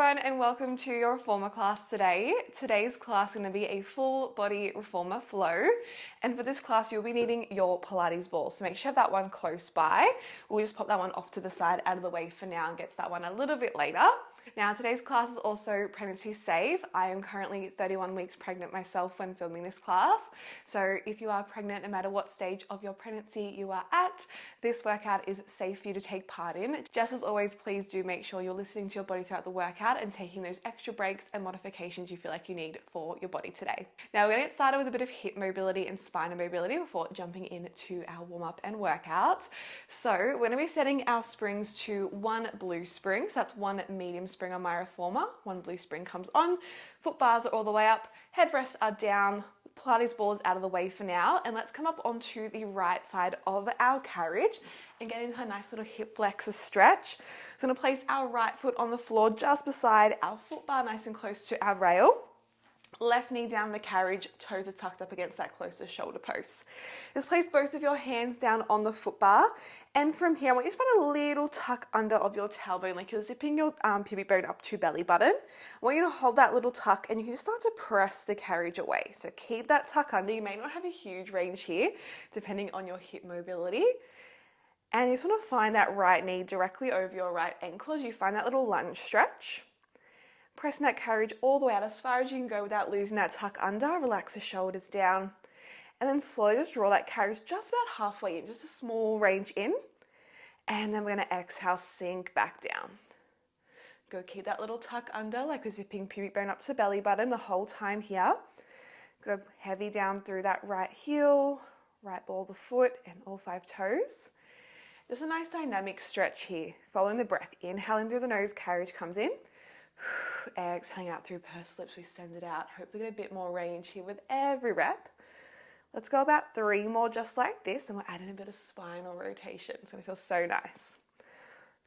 everyone, and welcome to your reformer class today. Today's class is going to be a full body reformer flow, and for this class you'll be needing your Pilates ball, so make sure you have that one close by. We'll just pop that one off to the side out of the way for now and get to that one a little bit later. Now today's class is also pregnancy safe. I am currently 31 weeks pregnant myself when filming this class, so if you are pregnant, no matter what stage of your pregnancy you are at, this workout is safe for you to take part in. Just as always, please do make sure you're listening to your body throughout the workout and taking those extra breaks and modifications you feel like you need for your body today. Now we're going to get started with a bit of hip mobility and spinal mobility before jumping into our warm-up and workout. So we're going to be setting our springs to one blue spring, so that's one medium spring on my reformer. One blue spring comes on, foot bars are all the way up, headrests are down, Pilates ball is out of the way for now, and let's come up onto the right side of our carriage and get into a nice little hip flexor stretch. So I'm going to place our right foot on the floor just beside our foot bar, nice and close to our rail. Left knee down the carriage, toes are tucked up against that closest shoulder post. Just place both of your hands down on the foot bar, and from here I want you to find a little tuck under of your tailbone, like you're zipping your pubic bone up to belly button. I want you to hold that little tuck and you can just start to press the carriage away. So keep that tuck under. You may not have a huge range here depending on your hip mobility. And you just want to find that right knee directly over your right ankle as you find that little lunge stretch. Pressing that carriage all the way out as far as you can go without losing that tuck under. Relax the shoulders down. And then slowly just draw that carriage just about halfway in, just a small range in. And then we're going to exhale, sink back down. Go keep that little tuck under, like we're zipping pubic bone up to belly button the whole time here. Go heavy down through that right heel, right ball of the foot, and all 5 toes. Just a nice dynamic stretch here. Following the breath, inhaling through the nose, carriage comes in. Exhaling out through pursed lips, we send it out. Hopefully get a bit more range here with every rep. Let's go about 3 more just like this, and we'll add in a bit of spinal rotation. It's going to feel so nice.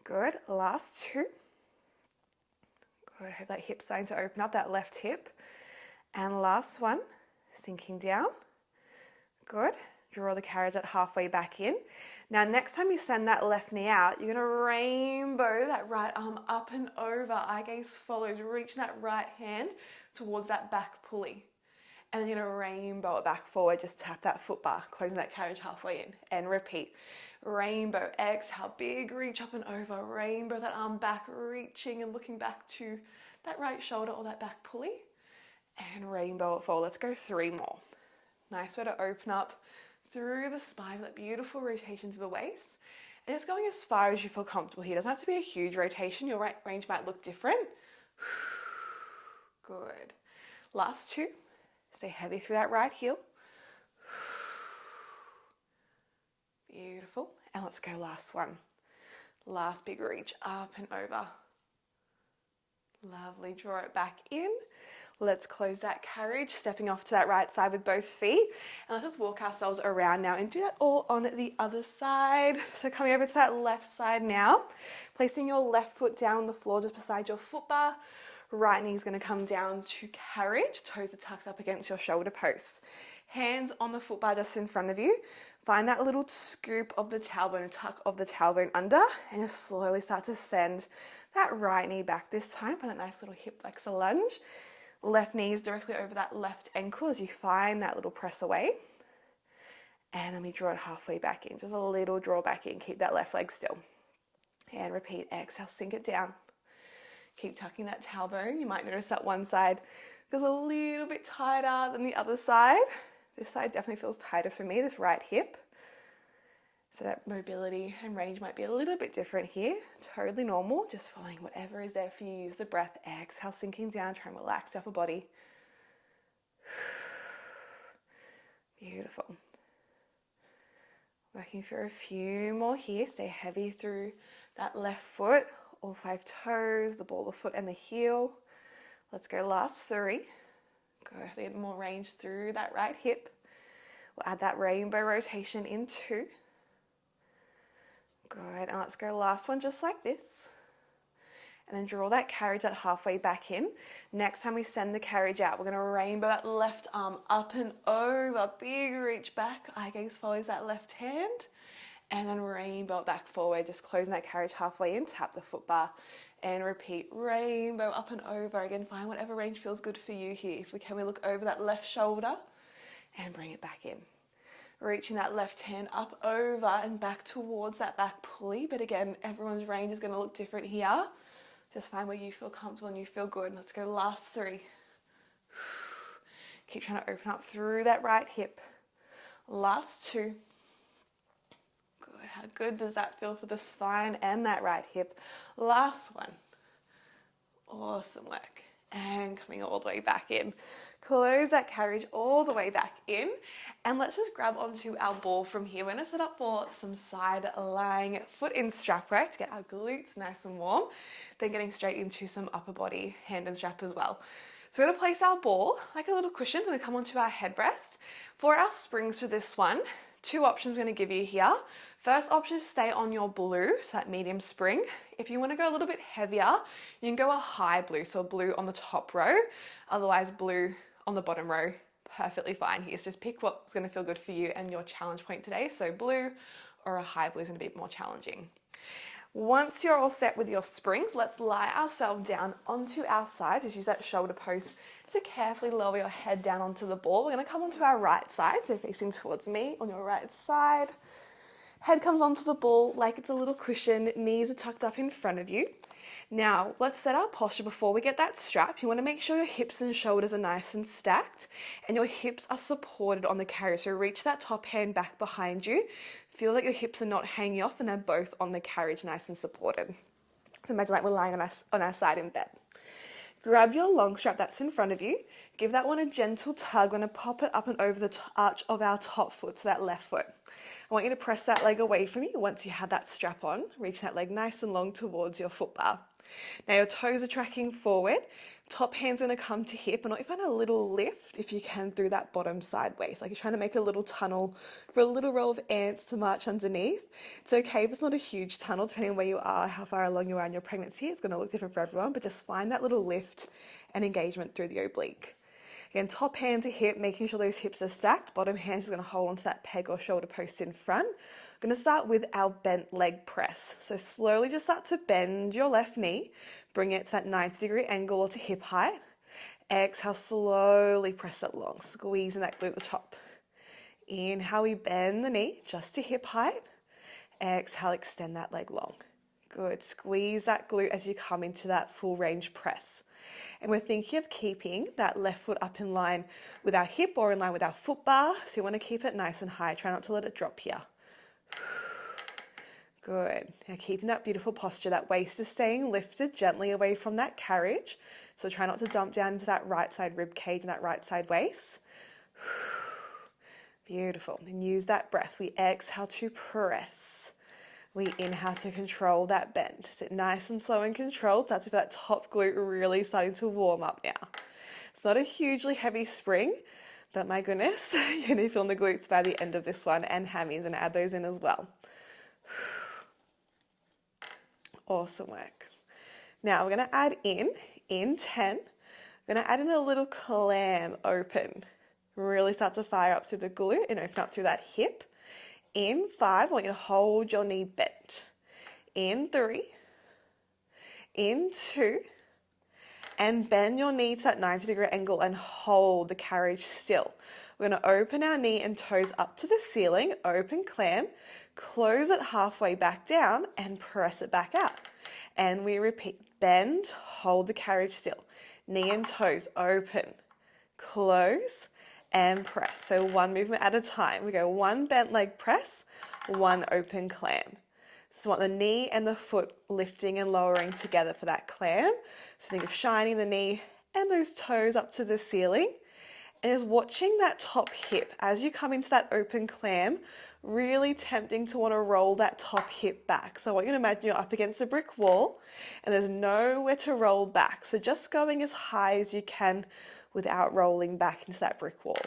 Good. Last 2. Good. Have that hip starting to open up, that left hip. And last one, sinking down. Good. Draw the carriage at halfway back in. Now next time you send that left knee out, you're going to rainbow that right arm up and over. Eye gaze follows, reach that right hand towards that back pulley. And then you're going to rainbow it back forward, just tap that foot bar, closing that carriage halfway in, and repeat. Rainbow, exhale, big reach up and over, rainbow that arm back, reaching and looking back to that right shoulder or that back pulley, and rainbow it forward. Let's go 3 more. Nice way to open up through the spine, that beautiful rotation to the waist. And just going as far as you feel comfortable here. It doesn't have to be a huge rotation. Your right range might look different. Good. Last 2. Stay heavy through that right heel. Beautiful. And let's go last one. Last big reach up and over. Lovely. Draw it back in. Let's close that carriage, stepping off to that right side with both feet. And let's just walk ourselves around now and do that all on the other side. So coming over to that left side now, placing your left foot down on the floor just beside your foot bar. Right knee is going to come down to carriage. Toes are tucked up against your shoulder posts. Hands on the foot bar just in front of you. Find that little scoop of the tailbone, tuck of the tailbone under, and just slowly start to send that right knee back this time for that nice little hip flexor lunge. Left knee is directly over that left ankle as you find that little press away. And then we draw it halfway back in. Just a little draw back in. Keep that left leg still. And repeat. Exhale, sink it down. Keep tucking that tailbone. You might notice that one side feels a little bit tighter than the other side. This side definitely feels tighter for me, this right hip. So that mobility and range might be a little bit different here. Totally normal. Just following whatever is there for you. Use the breath. Exhale, sinking down. Try and relax the upper body. Beautiful. Working for a few more here. Stay heavy through that left foot. All 5 toes, the ball of the foot and the heel. Let's go last 3. Go a bit more range through that right hip. We'll add that rainbow rotation in 2. Good, and let's go last one just like this. And then draw that carriage at halfway back in. Next time we send the carriage out, we're going to rainbow that left arm up and over. Big reach back. Eye gaze follows that left hand. And then rainbow it back forward, just closing that carriage halfway in. Tap the foot bar and repeat. Rainbow up and over. Again, find whatever range feels good for you here. If we can, we look over that left shoulder and bring it back in. Reaching that left hand up over and back towards that back pulley. But again, everyone's range is going to look different here. Just find where you feel comfortable and you feel good. Let's go, last 3. Keep trying to open up through that right hip. Last 2. Good. How good does that feel for the spine and that right hip? Last one. Awesome work. And coming all the way back in. Close that carriage all the way back in. And let's just grab onto our ball from here. We're going to set up for some side lying foot in strap work to get our glutes nice and warm. Then getting straight into some upper body hand and strap as well. So we're going to place our ball like a little cushion. It's going to come onto our headrest. For our springs for this one, 2 options I'm going to give you here. First option is stay on your blue, so that medium spring. If you want to go a little bit heavier, you can go a high blue, so a blue on the top row, otherwise blue on the bottom row. Perfectly fine here. So just pick what's going to feel good for you and your challenge point today. So blue or a high blue is going to be more challenging. Once you're all set with your springs, let's lie ourselves down onto our side. Just use that shoulder post to carefully lower your head down onto the ball. We're going to come onto our right side, so facing towards me on your right side. Head comes onto the ball like it's a little cushion, knees are tucked up in front of you. Now, let's set our posture before we get that strap. You want to make sure your hips and shoulders are nice and stacked and your hips are supported on the carriage. So reach that top hand back behind you. Feel that your hips are not hanging off and they're both on the carriage nice and supported. So imagine like we're lying on our side in bed. Grab your long strap that's in front of you. Give that one a gentle tug. We're going to pop it up and over the arch of our top foot, so that left foot. I want you to press that leg away from you once you have that strap on. Reach that leg nice and long towards your foot bar. Now your toes are tracking forward. Top hand's going to come to hip, and I want you to find a little lift if you can through that bottom sideways. Like you're trying to make a little tunnel for a little row of ants to march underneath. It's okay if it's not a huge tunnel, depending on where you are, how far along you are in your pregnancy. It's going to look different for everyone, but just find that little lift and engagement through the oblique. Again, top hand to hip, making sure those hips are stacked. Bottom hand is going to hold onto that peg or shoulder post in front. We're going to start with our bent leg press. So slowly just start to bend your left knee. Bring it to that 90-degree angle or to hip height. Exhale, slowly press it long, squeezing that glute at the top. Inhale, we bend the knee just to hip height. Exhale, extend that leg long. Good. Squeeze that glute as you come into that full range press. And we're thinking of keeping that left foot up in line with our hip or in line with our foot bar. So you want to keep it nice and high. Try not to let it drop here. Good. Now keeping that beautiful posture. That waist is staying lifted gently away from that carriage. So try not to dump down into that right side rib cage and that right side waist. Beautiful. And use that breath. We exhale to press. We inhale to control that bend. Sit nice and slow and controlled. Start to feel that top glute really starting to warm up now. It's not a hugely heavy spring, but my goodness, you're going to be feeling the glutes by the end of this one, and hammies. I'm going to add those in as well. Awesome work. Now we're going to add in 10. We're going to add in a little clam open. Really start to fire up through the glute and open up through that hip. In 5, I want you to hold your knee bent. In 3, in 2, and bend your knee to that 90-degree angle and hold the carriage still. We're going to open our knee and toes up to the ceiling, open clam, close it halfway back down and press it back out. And we repeat, bend, hold the carriage still. Knee and toes open, close, and press. So one movement at a time. We go 1 bent leg press, 1 open clam. So want the knee and the foot lifting and lowering together for that clam. So think of shining the knee and those toes up to the ceiling. And just watching that top hip as you come into that open clam, really tempting to want to roll that top hip back. So I want you to imagine you're up against a brick wall and there's nowhere to roll back. So just going as high as you can without rolling back into that brick wall.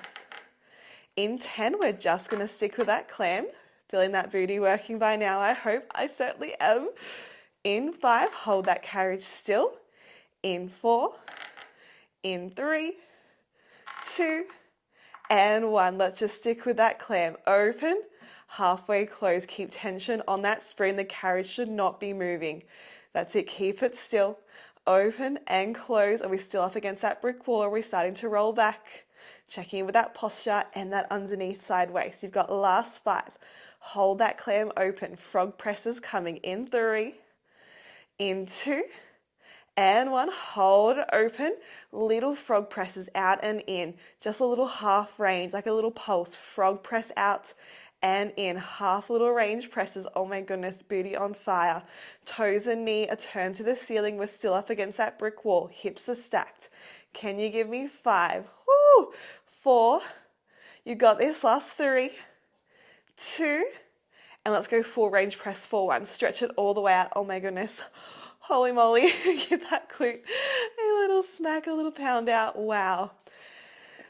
In 10, we're just going to stick with that clam. Feeling that booty working by now, I hope. I certainly am. In 5, hold that carriage still. In 4, in 3, 2, and 1. Let's just stick with that clam. Open, halfway close. Keep tension on that spring. The carriage should not be moving. That's it, keep it still. Open and close. Are we still up against that brick wall? Are we starting to roll back? Checking in with that posture and that underneath side waist. You've got last 5. Hold that clam open. Frog presses coming in 3, in 2, and 1. Hold it open. Little frog presses out and in. Just a little half range, like a little pulse. Frog press out and in. Half little range presses. Oh my goodness, booty on fire. Toes and knee are turned to the ceiling. We're still up against that brick wall. Hips are stacked. Can you give me 5? Woo! 4. You got this. Last 3, 2, and let's go full range press for 1. Stretch it all the way out. Oh my goodness. Holy moly. Give that glute a little smack, a little pound out. Wow.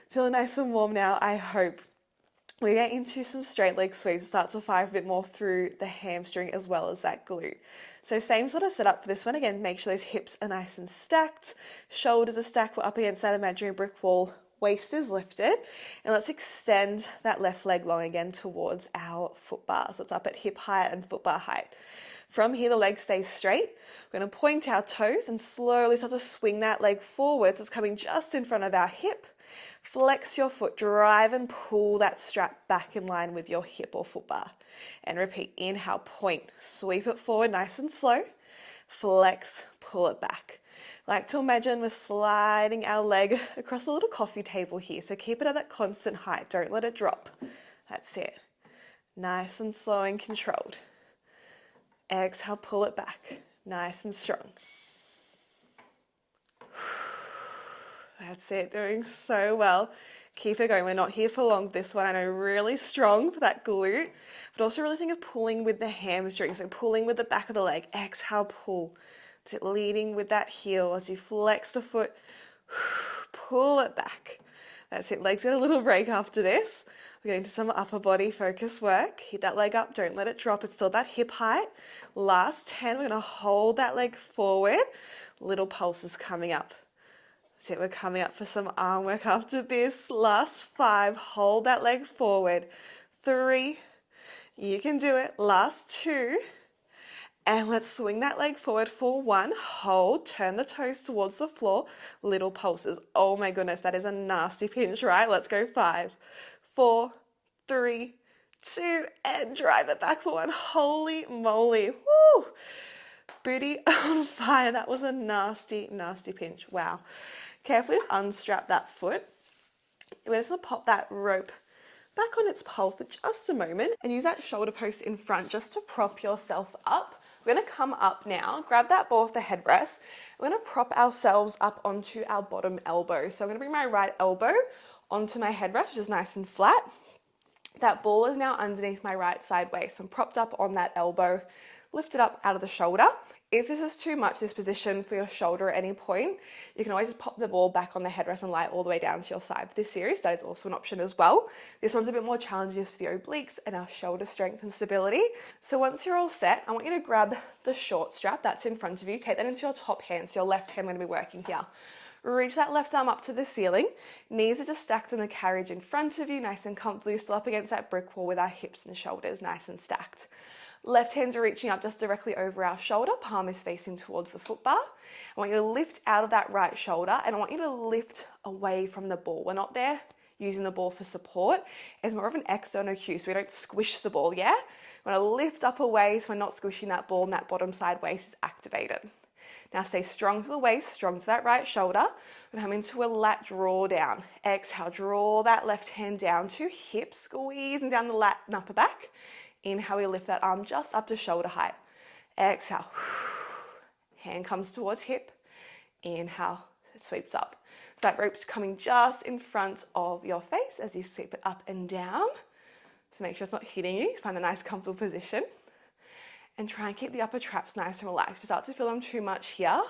Feeling nice and warm now, I hope. We get into some straight leg sweeps. It starts to fire a bit more through the hamstring as well as that glute. So same sort of setup for this one. Again, make sure those hips are nice and stacked. Shoulders are stacked. We're up against that imaginary brick wall. Waist is lifted. And let's extend that left leg long again towards our foot bar. So it's up at hip height and foot bar height. From here, the leg stays straight. We're going to point our toes and slowly start to swing that leg forward. So it's coming just in front of our hip. Flex your foot, drive and pull that strap back in line with your hip or foot bar. And repeat, inhale, point, sweep it forward nice and slow. Flex, pull it back. Like to imagine we're sliding our leg across a little coffee table here. So keep it at that constant height. Don't let it drop. That's it. Nice and slow and controlled. Exhale, pull it back. Nice and strong. That's it, doing so well. Keep it going. We're not here for long this one. I know, really strong for that glute, but also really think of pulling with the hamstring. So pulling with the back of the leg. Exhale, pull. That's it, leading with that heel as you flex the foot. Pull it back. That's it. Legs get a little break after this. We're getting to some upper body focus work. Hit that leg up. Don't let it drop. It's still that hip height. Last 10. We're going to hold that leg forward. Little pulses coming up. That's it. We're coming up for some arm work after this. Last 5. Hold that leg forward. 3. You can do it. Last 2. And let's swing that leg forward for 1. Hold, turn the toes towards the floor. Little pulses. Oh my goodness, that is a nasty pinch, right? Let's go 5, 4, 3, 2, and drive it back for 1. Holy moly. Woo! Booty on fire. That was a nasty, nasty pinch. Wow. Carefully just unstrap that foot. We're just going to pop that rope back on its pole for just a moment and use that shoulder post in front just to prop yourself up. We're going to come up now, grab that ball off the headrest. We're going to prop ourselves up onto our bottom elbow. So I'm going to bring my right elbow onto my headrest, which is nice and flat. That ball is now underneath my right side waist. I'm propped up on that elbow, lift it up out of the shoulder. If this is too much, this position for your shoulder at any point, you can always just pop the ball back on the headrest and lie all the way down to your side. For this series, that is also an option as well. This one's a bit more challenging for the obliques and our shoulder strength and stability. So once you're all set, I want you to grab the short strap that's in front of you. Take that into your top hand. So your left hand, I'm going to be working here. Reach that left arm up to the ceiling. Knees are just stacked on the carriage in front of you, nice and comfortably, still up against that brick wall with our hips and shoulders nice and stacked. Left hand's are reaching up just directly over our shoulder, palm is facing towards the foot bar. I want you to lift out of that right shoulder and I want you to lift away from the ball. We're not there using the ball for support. It's more of an external cue, so we don't squish the ball, yeah? We want to lift up away so we're not squishing that ball and that bottom side waist is activated. Now stay strong to the waist, strong to that right shoulder. We're going to come into a lat draw down. Exhale, draw that left hand down to hip, squeezing down the lat and upper back. Inhale, we lift that arm just up to shoulder height. Exhale, hand comes towards hip. Inhale, it sweeps up. So that rope's coming just in front of your face as you sweep it up and down. So make sure it's not hitting you. Find a nice comfortable position. And try and keep the upper traps nice and relaxed. If you start to feel them too much here,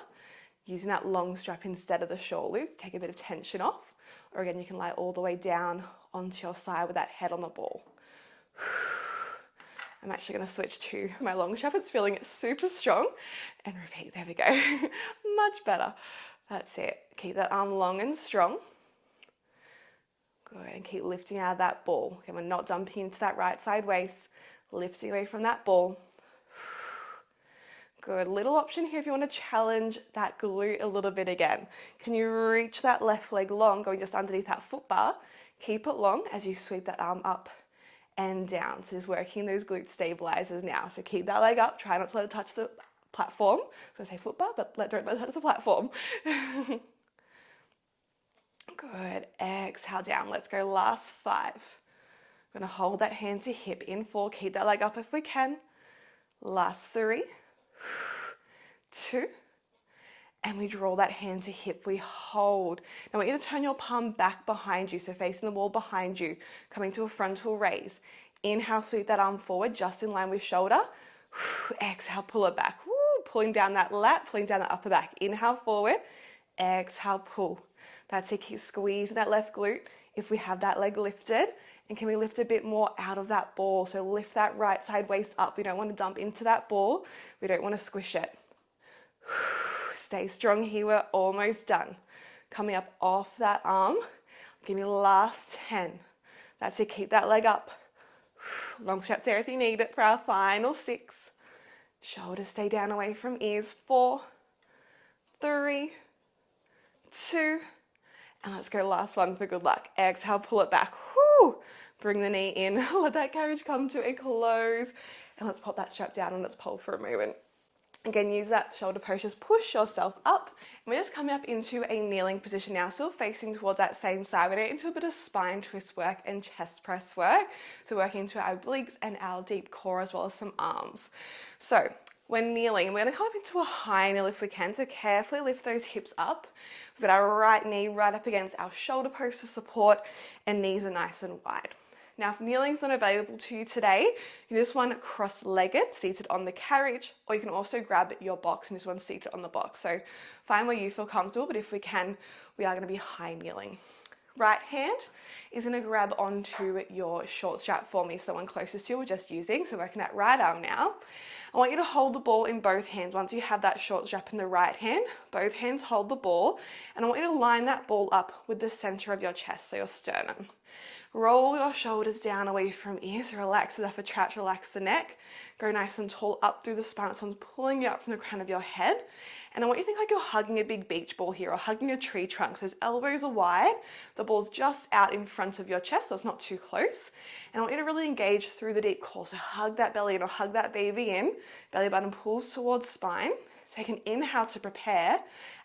using that long strap instead of the short loop to take a bit of tension off. Or again, you can lie all the way down onto your side with that head on the ball. I'm actually going to switch to my long strap. It's feeling super strong. And repeat, there we go. Much better. That's it. Keep that arm long and strong. Good, and keep lifting out of that ball. Okay, we're not dumping into that right side waist. Lifting away from that ball. Good. Little option here if you want to challenge that glute a little bit again. Can you reach that left leg long, going just underneath that foot bar? Keep it long as you sweep that arm up and down. So just working those glute stabilizers now. So keep that leg up. Try not to let it touch the platform. So I say foot bar, but don't let it touch the platform. Good. Exhale down. Let's go last 5. We're going to hold that hand to hip in 4. Keep that leg up if we can. Last 3, 2, and we draw that hand to hip. We hold. Now I want you to turn your palm back behind you, so facing the wall behind you, coming to a frontal raise. Inhale, sweep that arm forward, just in line with shoulder. Exhale, pull it back. Pulling down that lat, pulling down that upper back. Inhale, forward. Exhale, pull. That's it. Keep squeezing that left glute if we have that leg lifted. And can we lift a bit more out of that ball? So lift that right side waist up. We don't want to dump into that ball. We don't want to squish it. Stay strong here. We're almost done. Coming up off that arm. Give me last 10. That's it. Keep that leg up. Long straps there if you need it for our final 6. Shoulders stay down away from ears. 4, 3, 2, and let's go last one for good luck. Exhale, pull it back. Whoo! Bring the knee in. Let that carriage come to a close. And let's pop that strap down and let's pull for a moment. Again, use that shoulder pose, just push yourself up. And we're just coming up into a kneeling position now, still facing towards that same side. We're into a bit of spine twist work and chest press work. So working into our obliques and our deep core as well as some arms. So when kneeling, we're going to come up into a high kneel if we can. So carefully lift those hips up. We've got our right knee right up against our shoulder post for support and knees are nice and wide. Now, if kneeling's not available to you today, you just want cross-legged, seated on the carriage, or you can also grab your box and just one seated on the box. So find where you feel comfortable, but if we can, we are going to be high kneeling. Right hand is going to grab onto your short strap for me, so the one closest to you we're just using. So working that right arm now. I want you to hold the ball in both hands. Once you have that short strap in the right hand, both hands hold the ball, and I want you to line that ball up with the center of your chest, so your sternum. Roll your shoulders down away from ears, relax the upper traps, relax the neck. Go nice and tall up through the spine. Someone's pulling you up from the crown of your head. And I want you to think like you're hugging a big beach ball here or hugging a tree trunk. So those elbows are wide, the ball's just out in front of your chest, so it's not too close. And I want you to really engage through the deep core. So hug that belly in or hug that baby in. Belly button pulls towards spine. Take an inhale to prepare.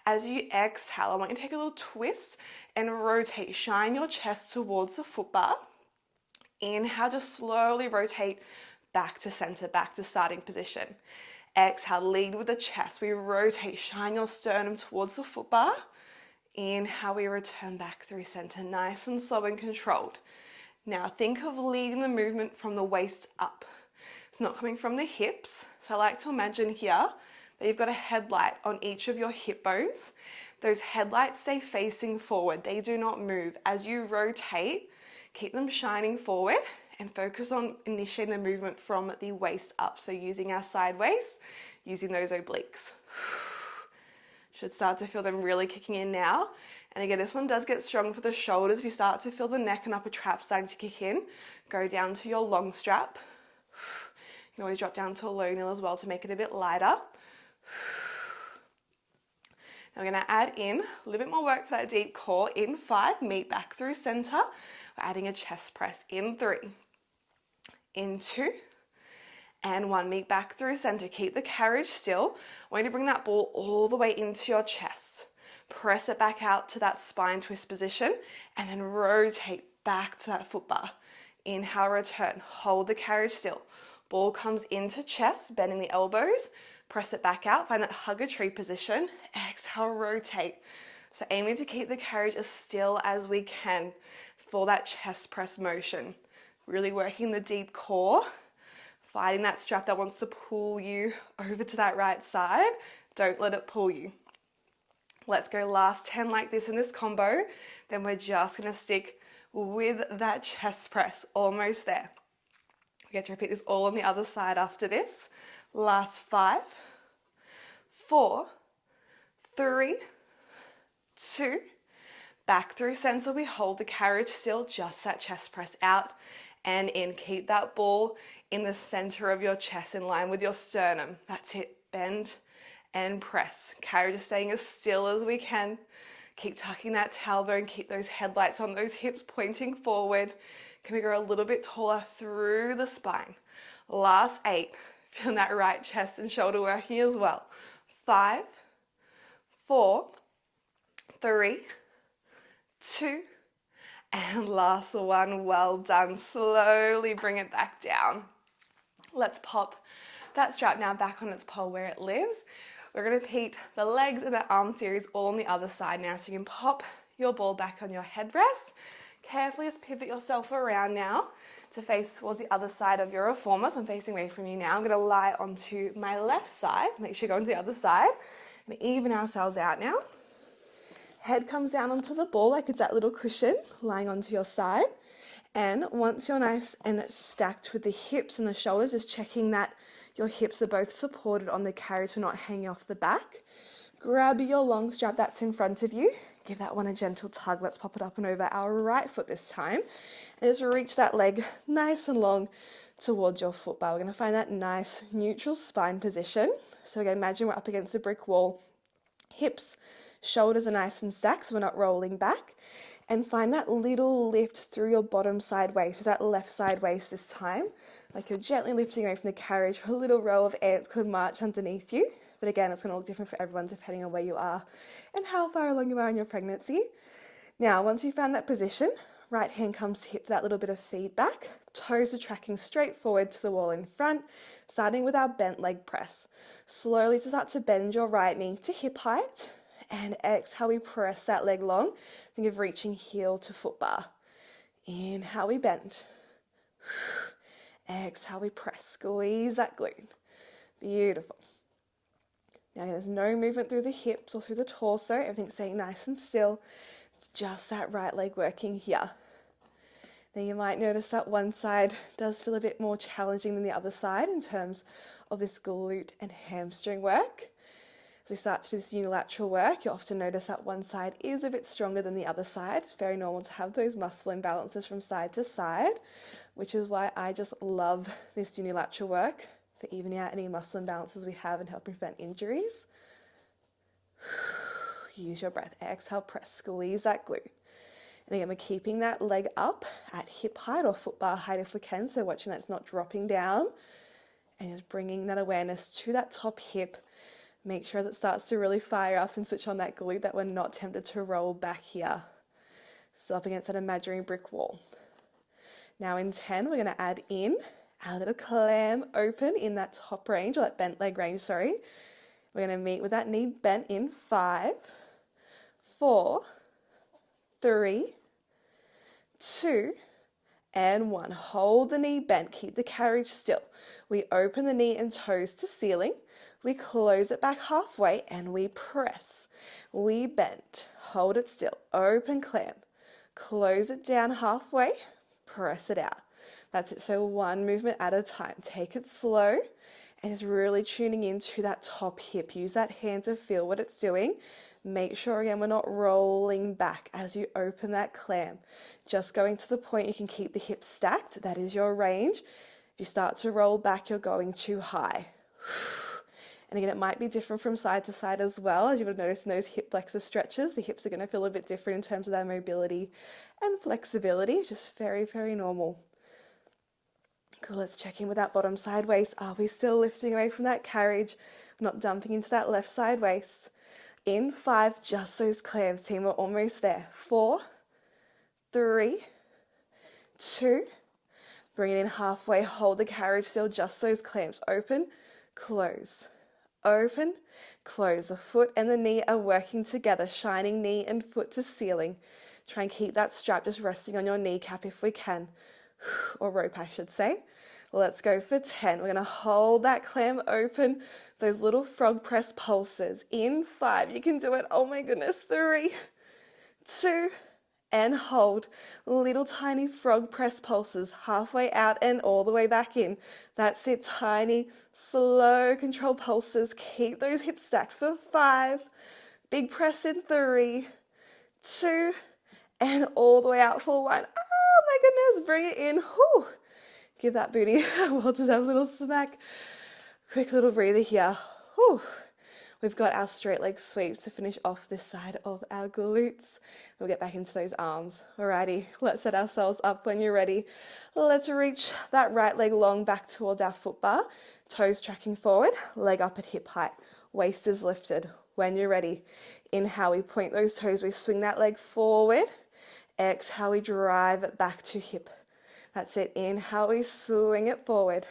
As you exhale, I want you to take a little twist and rotate. Shine your chest towards the foot bar. Inhale, just slowly rotate back to center, back to starting position. Exhale, lead with the chest. We rotate, shine your sternum towards the foot bar. Inhale, we return back through center, nice and slow and controlled. Now think of leading the movement from the waist up. It's not coming from the hips. So I like to imagine here that you've got a headlight on each of your hip bones. Those headlights stay facing forward. They do not move. As you rotate, keep them shining forward and focus on initiating the movement from the waist up. So using our sideways, using those obliques. Should start to feel them really kicking in now. And again, this one does get strong for the shoulders. If you start to feel the neck and upper trap starting to kick in, go down to your long strap. You can always drop down to a low kneel as well to make it a bit lighter. Now we're going to add in a little bit more work for that deep core. In 5, meet back through center. We're adding a chest press in 3, in 2, and 1. Meet back through center. Keep the carriage still. I want you to bring that ball all the way into your chest. Press it back out to that spine twist position and then rotate back to that foot bar. Inhale, return. Hold the carriage still. Ball comes into chest, bending the elbows. Press it back out, find that hug a tree position. Exhale, rotate. So aiming to keep the carriage as still as we can for that chest press motion. Really working the deep core, fighting that strap that wants to pull you over to that right side. Don't let it pull you. Let's go last 10 like this in this combo. Then we're just gonna stick with that chest press, almost there. We get to repeat this all on the other side after this. Last 5, 4, 3, 2, back through center. We hold the carriage still, just that chest press out and in. Keep that ball in the center of your chest in line with your sternum. That's it. bend and press. Carriage is staying as still as we can. Keep tucking that tailbone, keep those headlights on, those hips pointing forward. Can we grow a little bit taller through the spine? Last 8. Feeling that right chest and shoulder working as well. 5, 4, 3, 2, and last one. Well done. Slowly bring it back down. Let's pop that strap now back on its pole where it lives. We're going to repeat the legs and the arm series all on the other side now. So you can pop your ball back on your headrest. Carefully just pivot yourself around now to face towards the other side of your reformer. So I'm facing away from you now. I'm going to lie onto my left side. Make sure you go onto the other side. And even ourselves out now. Head comes down onto the ball like it's that little cushion lying onto your side. And once you're nice and stacked with the hips and the shoulders, just checking that your hips are both supported on the carriage, so not hanging off the back. Grab your long strap that's in front of you. Give that one a gentle tug. Let's pop it up and over our right foot this time. And just reach that leg nice and long towards your foot bar. We're going to find that nice neutral spine position. So again, imagine we're up against a brick wall. Hips, shoulders are nice and stacked, so we're not rolling back. And find that little lift through your bottom side waist, so that left side waist this time. Like you're gently lifting away from the carriage. For a little row of ants could march underneath you. But again, it's going to look different for everyone depending on where you are and how far along you are in your pregnancy. Now, once you've found that position, right hand comes to hip for that little bit of feedback. Toes are tracking straight forward to the wall in front, starting with our bent leg press. Slowly to start to bend your right knee to hip height. And exhale, we press that leg long. Think of reaching heel to foot bar. Inhale, we bend. Exhale, we press. Squeeze that glute. Beautiful. Now there's no movement through the hips or through the torso. Everything's staying nice and still. It's just that right leg working here. Now you might notice that one side does feel a bit more challenging than the other side in terms of this glute and hamstring work. As we start to do this unilateral work, you'll often notice that one side is a bit stronger than the other side. It's very normal to have those muscle imbalances from side to side, which is why I just love this unilateral work for evening out any muscle imbalances we have and helping prevent injuries. Use your breath. Exhale, press, squeeze that glute. And again, we're keeping that leg up at hip height or foot bar height if we can, so watching that it's not dropping down. And just bringing that awareness to that top hip. Make sure as it starts to really fire up and switch on that glute that we're not tempted to roll back here. So up against that imaginary brick wall. Now in 10, we're going to add in our little clam open in that top range, or that bent leg range, sorry. We're going to meet with that knee bent in 5, 4, 3, 2, and 1. Hold the knee bent, keep the carriage still. We open the knee and toes to ceiling. We close it back halfway and we press. We bend, hold it still, open clam. Close it down halfway, press it out. That's it, so one movement at a time. Take it slow and just really tuning into that top hip. Use that hand to feel what it's doing. Make sure, again, we're not rolling back as you open that clam. Just going to the point you can keep the hips stacked. That is your range. If you start to roll back, you're going too high. And again, it might be different from side to side as well. As you would notice in those hip flexor stretches, the hips are going to feel a bit different in terms of their mobility and flexibility, which is very, very normal. Cool, let's check in with that bottom side waist. Are we still lifting away from that carriage? We're not dumping into that left side waist. In 5, just those clams, team. We're almost there. 4, 3, 2. Bring it in halfway. Hold the carriage still, just those clams. Open, close. Open, close. The foot and the knee are working together, shining knee and foot to ceiling. Try and keep that strap just resting on your kneecap if we can, or rope I should say. Let's go for 10. We're going to hold that clam open, those little frog press pulses. In 5, you can do it. Oh my goodness. 3, 2, and hold. Little tiny frog press pulses, halfway out and all the way back in. That's it, tiny, slow, controlled pulses. Keep those hips stacked for 5. Big press in 3, 2, and all the way out for 1. Oh my goodness, bring it in. Whew. Give that booty a well-deserved little smack. Quick little breather here. Whew. We've got our straight leg sweeps to finish off this side of our glutes. We'll get back into those arms. Alrighty, let's set ourselves up when you're ready. Let's reach that right leg long back towards our foot bar. Toes tracking forward, leg up at hip height. Waist is lifted. When you're ready, inhale, we point those toes, we swing that leg forward. Exhale, we drive it back to hip. That's it. Inhale, we swing it forward.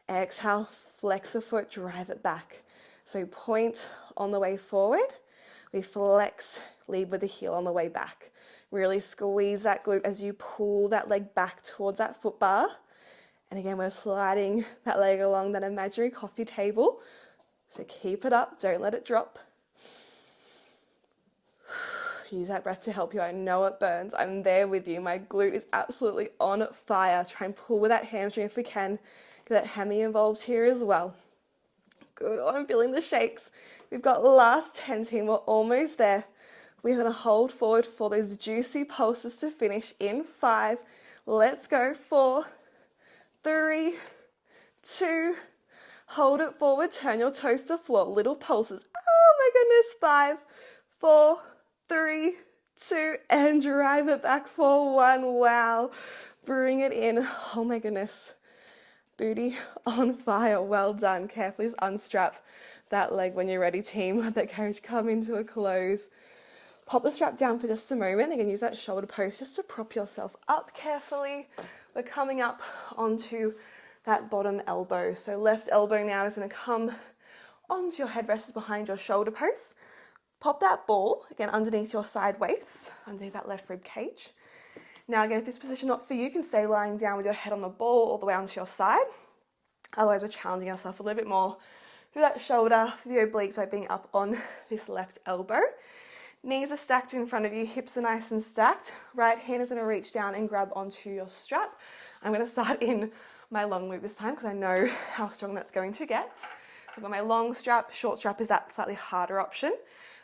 Exhale, flex the foot, drive it back. So point on the way forward, we flex, lead with the heel on the way back. Really squeeze that glute as you pull that leg back towards that foot bar. And again, we're sliding that leg along that imaginary coffee table. So keep it up, don't let it drop. Use that breath to help you. I know it burns. I'm there with you. My glute is absolutely on fire. Try and pull with that hamstring if we can. Get that hammy involved here as well. Good. Oh, I'm feeling the shakes. We've got last 10, team. We're almost there. We're going to hold forward for those juicy pulses to finish in 5. Let's go. 4, 3, 2. Hold it forward. Turn your toes to floor. Little pulses. Oh my goodness. 5, 4, 3, 2, and drive it back for 1. Wow. Bring it in. Oh my goodness. Booty on fire. Well done. Carefully just unstrap that leg when you're ready, team. Let that carriage come into a close. Pop the strap down for just a moment. Again, use that shoulder pose just to prop yourself up carefully. We're coming up onto that bottom elbow. So left elbow now is going to come onto your headrest behind your shoulder post. Pop that ball, again, underneath your side waist, underneath that left rib cage. Now, again, if this position not for you, you can stay lying down with your head on the ball all the way onto your side. Otherwise, we're challenging ourselves a little bit more through that shoulder, through the obliques by being up on this left elbow. Knees are stacked in front of you, hips are nice and stacked. Right hand is going to reach down and grab onto your strap. I'm going to start in my long loop this time because I know how strong that's going to get. I've got my long strap, short strap is that slightly harder option.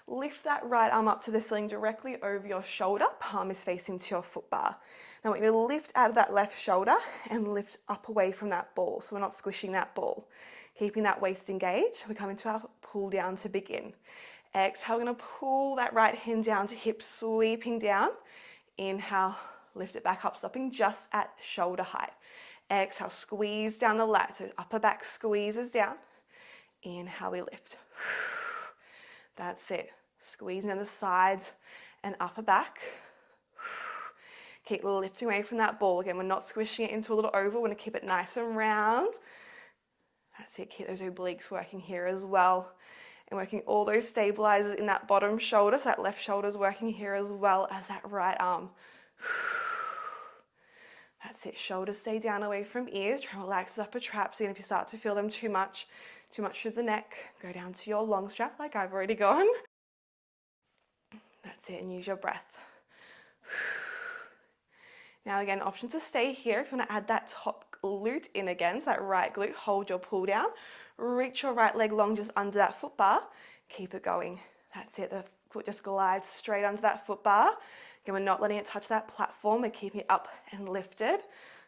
Lift that right arm up to the ceiling directly over your shoulder. Palm is facing to your foot bar. Now we're going to lift out of that left shoulder and lift up away from that ball. So we're not squishing that ball. Keeping that waist engaged. We come into our pull down to begin. Exhale, we're going to pull that right hand down to hip, sweeping down. Inhale, lift it back up, stopping just at shoulder height. Exhale, squeeze down the lat. So upper back squeezes down. Inhale, we lift. That's it. Squeezing down the sides and upper back. Keep lifting away from that ball. Again, we're not squishing it into a little oval. We're going to keep it nice and round. That's it. Keep those obliques working here as well. And working all those stabilizers in that bottom shoulder. So that left shoulder is working here as well as that right arm. That's it. Shoulders stay down away from ears. Try and relax the upper traps. And if you start to feel them too much through the neck, go down to your long strap like I've already gone. That's it, and use your breath. Now again, option to stay here. If you want to add that top glute in again, so that right glute, hold your pull down. Reach your right leg long just under that foot bar. Keep it going. That's it, the foot just glides straight onto that foot bar. Again, we're not letting it touch that platform, we're keeping it up and lifted.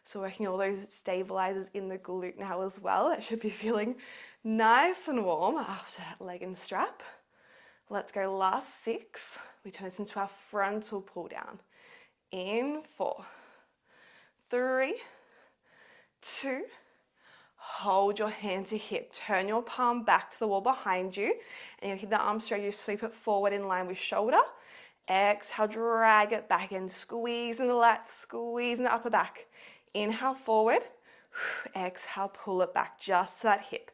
So working all those stabilizers in the glute now as well. That should be feeling nice and warm after that leg and strap. Let's go last 6. We turn this into our frontal pull down. In 4, 3, 2, hold your hand to hip. Turn your palm back to the wall behind you. And you keep the arm straight, you sweep it forward in line with shoulder. Exhale, drag it back in. Squeeze in the lats, squeeze in the upper back. Inhale forward, exhale, pull it back just to that hip.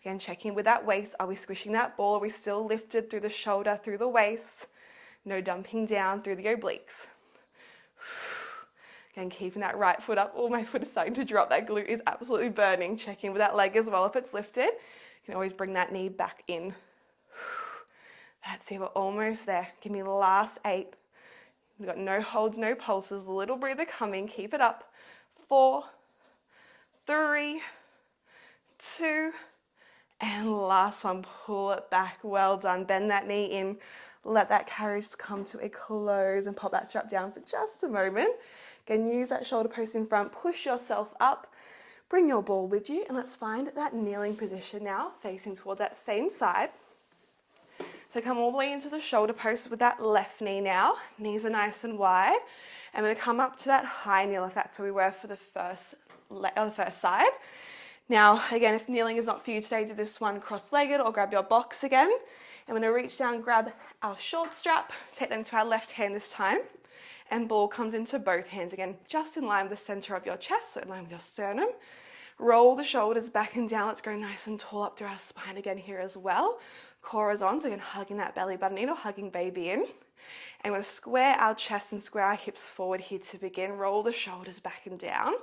Again, checking with that waist. Are we squishing that ball? Are we still lifted through the shoulder, through the waist? No dumping down through the obliques. Again, keeping that right foot up. Oh, my foot is starting to drop. That glute is absolutely burning. Checking with that leg as well if it's lifted. You can always bring that knee back in. That's it, we're almost there. Give me the last 8. We've got no holds, no pulses. Little breather coming. Keep it up. 4, 3, 2, and last one, pull it back. Well done. Bend that knee in. Let that carriage come to a close and pop that strap down for just a moment. Again, use that shoulder post in front. Push yourself up. Bring your ball with you and let's find that kneeling position now, facing towards that same side. So come all the way into the shoulder post with that left knee now. Knees are nice and wide. I'm going to come up to that high kneel if that's where we were for the first side. Now, again, if kneeling is not for you today, do this one cross-legged or grab your box again. I'm going to reach down, grab our short strap, take them to our left hand this time, and ball comes into both hands again, just in line with the center of your chest, so in line with your sternum. Roll the shoulders back and down. Let's go nice and tall up through our spine again here as well. Core is on, so again, hugging that belly button in or hugging baby in. And we're going to square our chest and square our hips forward here to begin. Roll the shoulders back and down.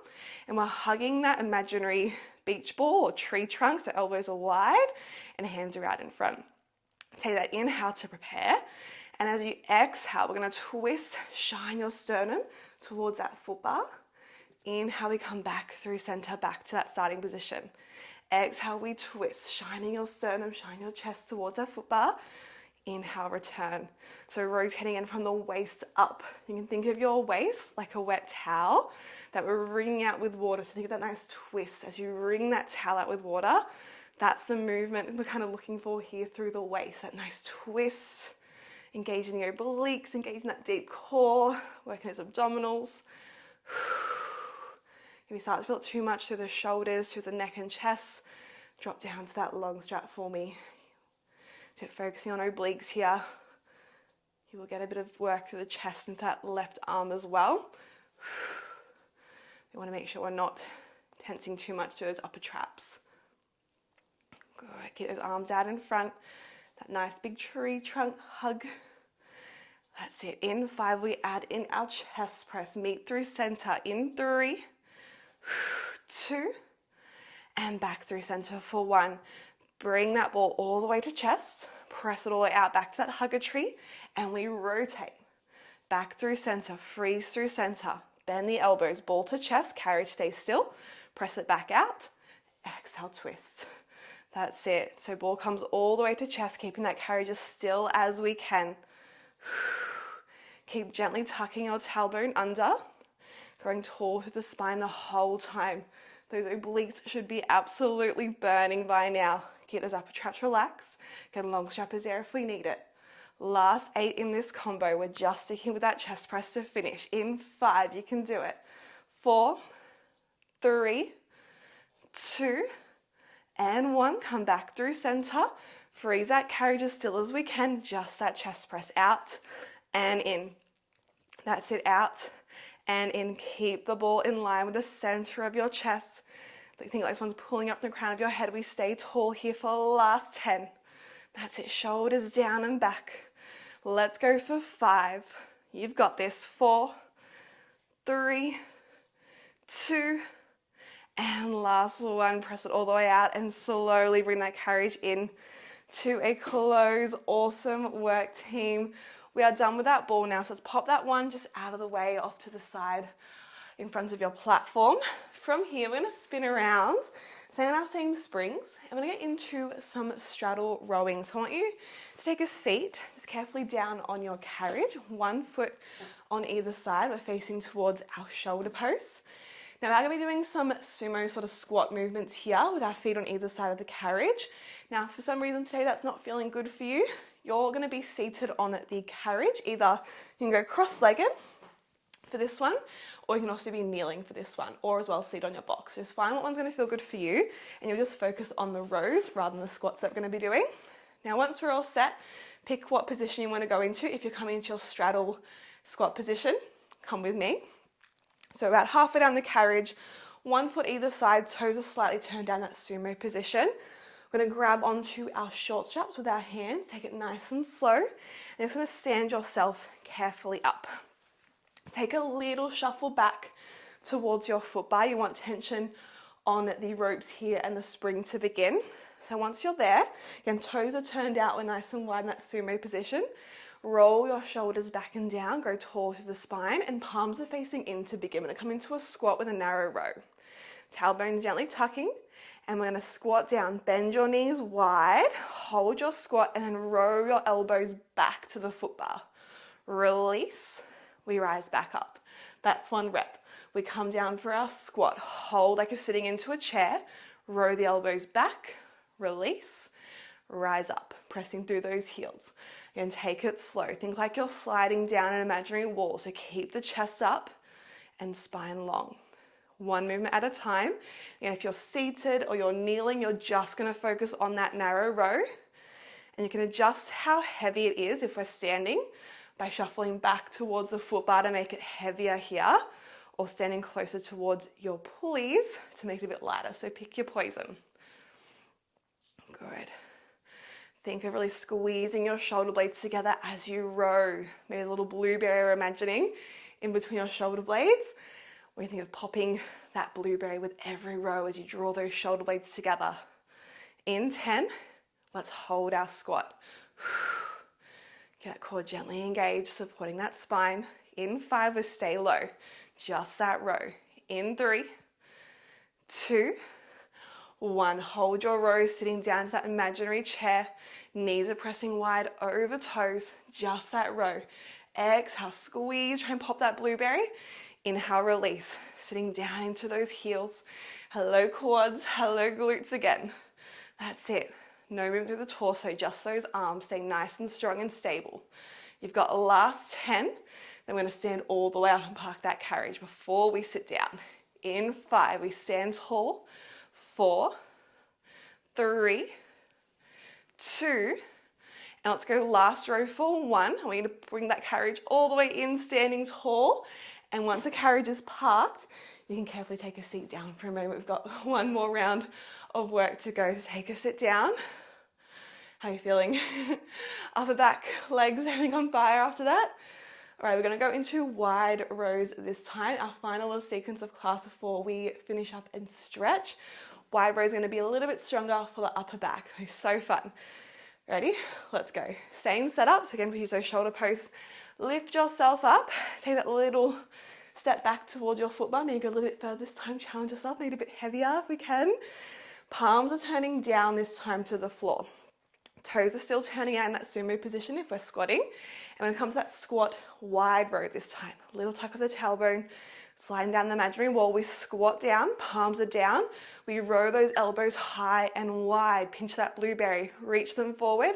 And we're hugging that imaginary beach ball or tree trunk, so elbows are wide and hands are out in front. Take that inhale to prepare. And as you exhale, we're going to twist, shine your sternum towards that foot bar. Inhale, we come back through center, back to that starting position. Exhale, we twist, shining your sternum, shine your chest towards that foot bar. Inhale, return. So rotating in from the waist up. You can think of your waist like a wet towel that we're wringing out with water. So think of that nice twist as you wring that towel out with water. That's the movement we're kind of looking for here through the waist. That nice twist, engaging the obliques, engaging that deep core, working those abdominals. If you start to feel it too much through the shoulders, through the neck and chest, drop down to that long strap for me. So focusing on obliques here. You will get a bit of work through the chest into that left arm as well. We want to make sure we're not tensing too much through those upper traps. Good. Keep those arms out in front. That nice big tree trunk hug. That's it. In 5, we add in our chest press. Meet through center. In 3, 2, and back through center for 1. Bring that ball all the way to chest. Press it all the way out back to that hugger tree. And we rotate. Back through center. Freeze through center. Bend the elbows. Ball to chest. Carriage stays still. Press it back out. Exhale, twist. That's it. So ball comes all the way to chest, keeping that carriage as still as we can. Keep gently tucking your tailbone under. Going tall through the spine the whole time. Those obliques should be absolutely burning by now. Keep those upper traps relaxed. Get a long strap is there if we need it. Last 8 in this combo. We're just sticking with that chest press to finish. In 5, you can do it. 4, 3, 2, and 1. Come back through center. Freeze that carriage as still as we can. Just that chest press out and in. That's it, out and in. Keep the ball in line with the center of your chest. Think like someone's pulling up the crown of your head. We stay tall here for the last 10. That's it, shoulders down and back. Let's go for 5. You've got this. 4, 3, 2, and last 1. Press it all the way out and slowly bring that carriage in to a close. Awesome work, team. We are done with that ball now, so let's pop that one just out of the way off to the side in front of your platform. From here, we're going to spin around, stay on our same springs, and we're going to get into some straddle rowing. So I want you to take a seat, just carefully down on your carriage, 1 foot on either side. We're facing towards our shoulder posts. Now we're going to be doing some sumo sort of squat movements here with our feet on either side of the carriage. Now, for some reason today that's not feeling good for you, you're going to be seated on the carriage. Either you can go cross-legged for this one, or you can also be kneeling for this one, or as well seated on your box. Just find what one's going to feel good for you, and you'll just focus on the rows rather than the squats that we're going to be doing. Now, once we're all set, pick what position you want to go into. If you're coming into your straddle squat position, come with me. So about halfway down the carriage, 1 foot either side, toes are slightly turned down, that sumo position. We're going to grab onto our short straps with our hands, take it nice and slow, and just going to stand yourself carefully up. Take a little shuffle back towards your foot bar. You want tension on the ropes here and the spring to begin. So once you're there, again, toes are turned out, we're nice and wide in that sumo position. Roll your shoulders back and down, go tall through the spine, and palms are facing in to begin. We're going to come into a squat with a narrow row. Tailbone gently tucking, and we're going to squat down. Bend your knees wide, hold your squat, and then roll your elbows back to the foot bar. Release. we rise back up. That's 1 rep. We come down for our squat. Hold like you're sitting into a chair. Row the elbows back, release, rise up, pressing through those heels. And take it slow. Think like you're sliding down an imaginary wall. So keep the chest up and spine long. 1 movement at a time. And if you're seated or you're kneeling, you're just going to focus on that narrow row. And you can adjust how heavy it is if we're standing by shuffling back towards the foot bar to make it heavier here, or standing closer towards your pulleys to make it a bit lighter. So pick your poison. Good. Think of really squeezing your shoulder blades together as you row. Maybe a little blueberry we're imagining in between your shoulder blades. We think of popping that blueberry with every row as you draw those shoulder blades together. In 10, let's hold our squat. Get that core gently engaged, supporting that spine. In 5, we stay low, just that row. In 3, 2, 1. Hold your row, sitting down to that imaginary chair. Knees are pressing wide over toes, just that row. Exhale, squeeze, try and pop that blueberry. Inhale, release, sitting down into those heels. Hello quads, hello glutes again. That's it. No movement through the torso, just those arms staying nice and strong and stable. You've got the last 10. Then we're going to stand all the way up and park that carriage before we sit down. In 5, we stand tall. 4, 3, 2, and let's go last row for 1. I want you to bring that carriage all the way in, standing tall. And once the carriage is parked, you can carefully take a seat down for a moment. We've got 1 more round of work to go. So take a sit down. How are you feeling? Upper back, legs, everything on fire after that? All right, we're going to go into wide rows this time. Our final little sequence of class before we finish up and stretch. Wide rows are going to be a little bit stronger for the upper back. It's so fun. Ready? Let's go. Same setup. So again, use those shoulder posts. Lift yourself up. Take that little step back towards your foot bar. Maybe go a little bit further this time. Challenge yourself. Maybe a bit heavier if we can. Palms are turning down this time to the floor. Toes are still turning out in that sumo position if we're squatting. And when it comes to that squat, wide row this time. Little tuck of the tailbone, sliding down the imaginary wall. We squat down, palms are down. We row those elbows high and wide. Pinch that blueberry, reach them forward.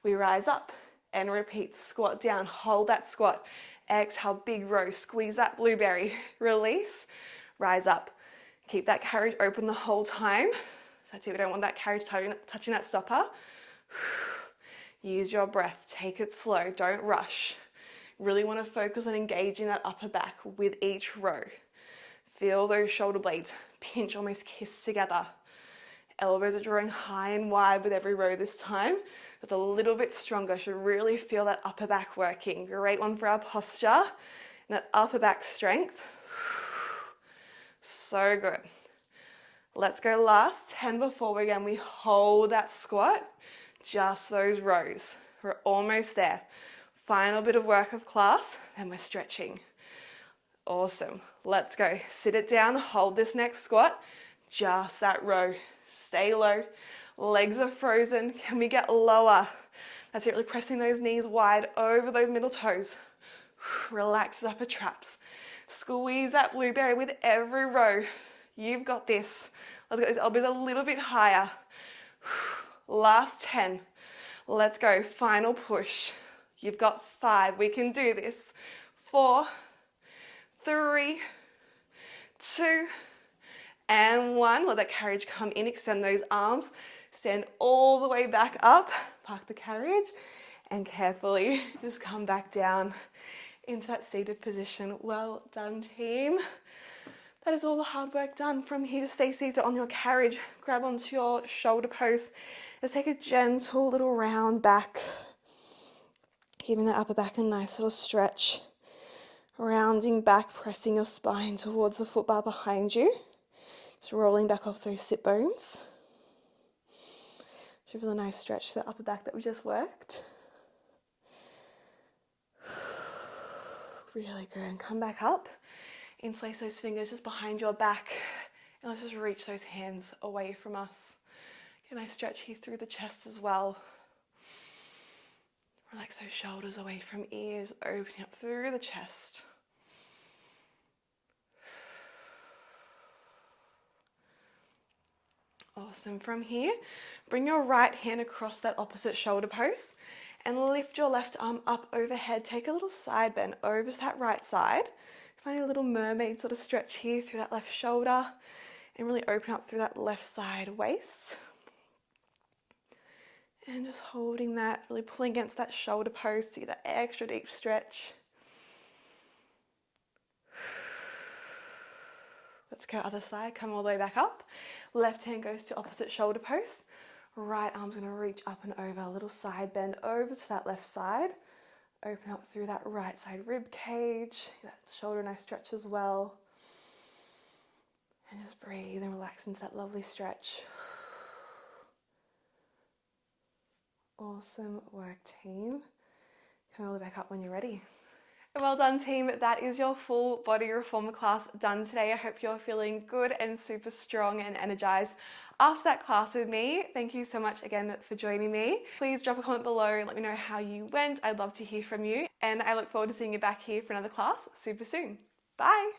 We rise up and repeat. Squat down, hold that squat. Exhale, big row, squeeze that blueberry. Release, rise up. Keep that carriage open the whole time. That's it, we don't want that carriage touching that stopper. Use your breath, take it slow, don't rush. Really want to focus on engaging that upper back with each row. Feel those shoulder blades pinch, almost kiss together. Elbows are drawing high and wide with every row this time. It's a little bit stronger, should really feel that upper back working. Great one for our posture and that upper back strength. So good. Let's go last 10 before we hold that squat. Just those rows. We're almost there. Final bit of work of class, then we're stretching. Awesome. Let's go. Sit it down, hold this next squat. Just that row. Stay low. Legs are frozen. Can we get lower? That's it, really pressing those knees wide over those middle toes. Relax the upper traps. Squeeze that blueberry with every row. You've got this. Let's get those elbows a little bit higher. Last 10. Let's go. Final push. You've got 5. We can do this. 4, 3, 2, and 1. Let that carriage come in. Extend those arms. Stand all the way back up. Park the carriage and carefully just come back down into that seated position. Well done, team. That is all the hard work done. From here, to stay seated on your carriage. Grab onto your shoulder post. Let's take a gentle little round back. Giving that upper back a nice little stretch. Rounding back, pressing your spine towards the foot bar behind you. Just rolling back off those sit bones. Should feel a nice stretch to that upper back that we just worked. Really good. And come back up. Interlace those fingers just behind your back. And let's just reach those hands away from us. Get a nice stretch here through the chest as well. Relax those shoulders away from ears, opening up through the chest. Awesome. From here, bring your right hand across that opposite shoulder post and lift your left arm up overhead. Take a little side bend over to that right side. Find a little mermaid sort of stretch here through that left shoulder and really open up through that left side waist. And just holding that, really pulling against that shoulder post, see that extra deep stretch. Let's go other side, come all the way back up. Left hand goes to opposite shoulder post. Right arm's gonna reach up and over, a little side bend over to that left side. Open up through that right side rib cage. That shoulder nice stretch as well. And just breathe and relax into that lovely stretch. Awesome work, team. Come all the way back up when you're ready. Well done, team. That is your full body reformer class done today. I hope you're feeling good and super strong and energized after that class with me. Thank you so much again for joining me. Please drop a comment below and let me know how you went. I'd love to hear from you. And I look forward to seeing you back here for another class super soon. Bye.